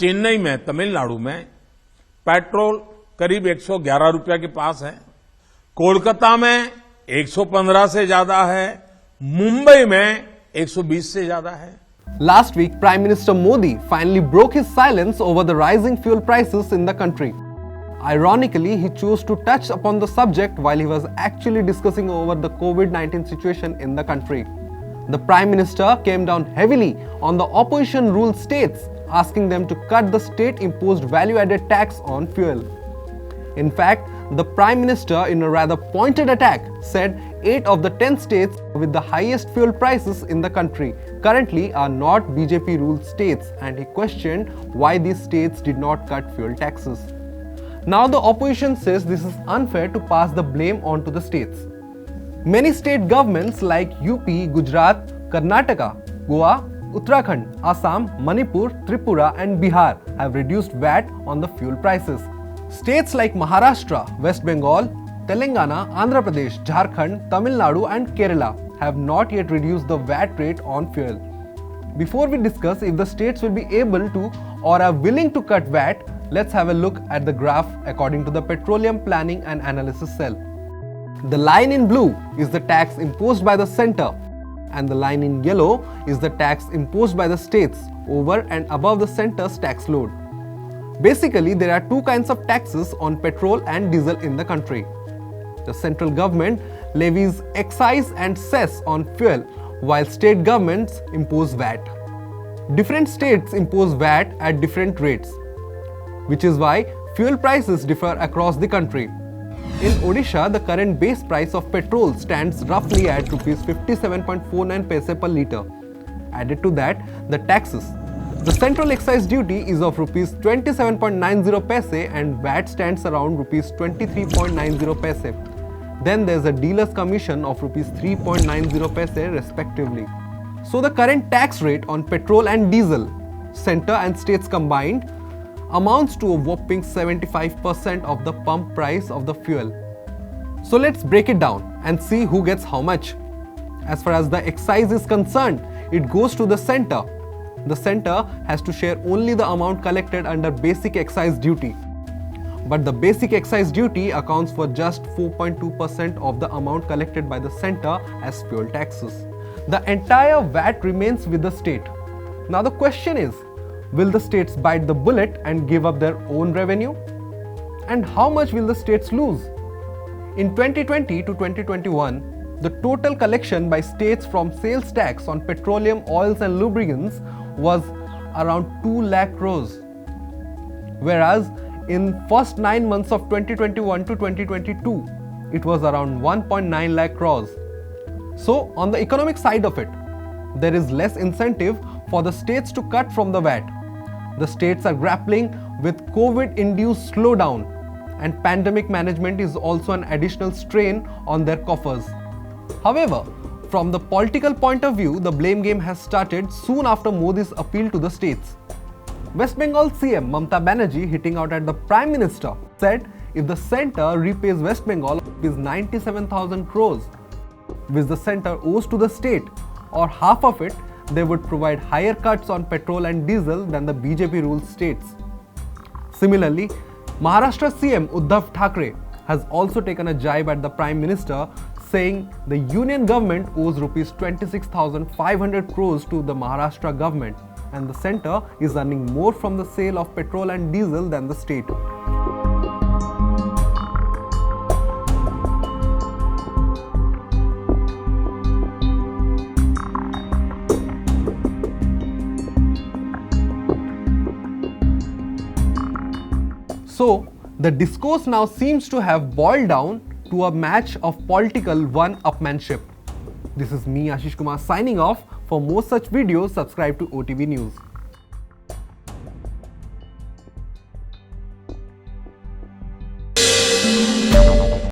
चेन्नई में, तमिलनाडु में पेट्रोल करीब 111 रुपया के पास है, कोलकाता में 115 से ज्यादा है, मुंबई में 120 से ज्यादा है। Last week, Prime Minister Modi finally broke his silence over the rising fuel prices in the country. Ironically, he chose to touch upon the subject while he was actually discussing over the COVID-19 situation in the country. The Prime Minister came down heavily on the opposition ruled states, asking them to cut the state-imposed value-added tax on fuel. In fact, the Prime Minister, in a rather pointed attack, said 8 of the 10 states with the highest fuel prices in the country currently are not BJP-ruled states, and he questioned why these states did not cut fuel taxes. Now the opposition says this is unfair to pass the blame onto the states. Many state governments like UP, Gujarat, Karnataka, Goa, Uttarakhand, Assam, Manipur, Tripura and Bihar have reduced VAT on the fuel prices. States like Maharashtra, West Bengal, Telangana, Andhra Pradesh, Jharkhand, Tamil Nadu and Kerala have not yet reduced the VAT rate on fuel. Before we discuss if the states will be able to or are willing to cut VAT, let's have a look at the graph according to the Petroleum Planning and Analysis Cell. The line in blue is the tax imposed by the center, and the line in yellow is the tax imposed by the states over and above the center's tax load. Basically, there are two kinds of taxes on petrol and diesel in the country. The central government levies excise and cess on fuel, while state governments impose VAT. Different states impose VAT at different rates, which is why fuel prices differ across the country. In Odisha, the current base price of petrol stands roughly at Rs 57.49 paise per litre. Added to that, the taxes. The central excise duty is of Rs 27.90 paise and VAT stands around Rs 23.90 paise. Then there's a dealer's commission of Rs 3.90 paise respectively. So the current tax rate on petrol and diesel, center and states combined, amounts to a whopping 75% of the pump price of the fuel. So let's break it down and see who gets how much. As far as the excise is concerned, it goes to the center. The center has to share only the amount collected under basic excise duty. But the basic excise duty accounts for just 4.2% of the amount collected by the center as fuel taxes. The entire VAT remains with the state. Now the question is, will the states bite the bullet and give up their own revenue? And how much will the states lose? In 2020 to 2021, the total collection by states from sales tax on petroleum, oils and lubricants was around 2 lakh crores. Whereas in first 9 months of 2021 to 2022, it was around 1.9 lakh crores. So on the economic side of it, there is less incentive for the states to cut from the VAT. The states are grappling with COVID-induced slowdown, and pandemic management is also an additional strain on their coffers. However, from the political point of view, the blame game has started soon after Modi's appeal to the states. West Bengal CM Mamata Banerjee, hitting out at the Prime Minister, said if the centre repays West Bengal is 97,000 crores, which the centre owes to the state, or half of it, they would provide higher cuts on petrol and diesel than the BJP-ruled states. Similarly, Maharashtra CM Uddhav Thackeray has also taken a jibe at the Prime Minister, saying the union government owes Rs 26,500 crores to the Maharashtra government, and the centre is earning more from the sale of petrol and diesel than the state. So, the discourse now seems to have boiled down to a match of political one-upmanship. This is me, Ashish Kumar, signing off. For more such videos, subscribe to OTV News.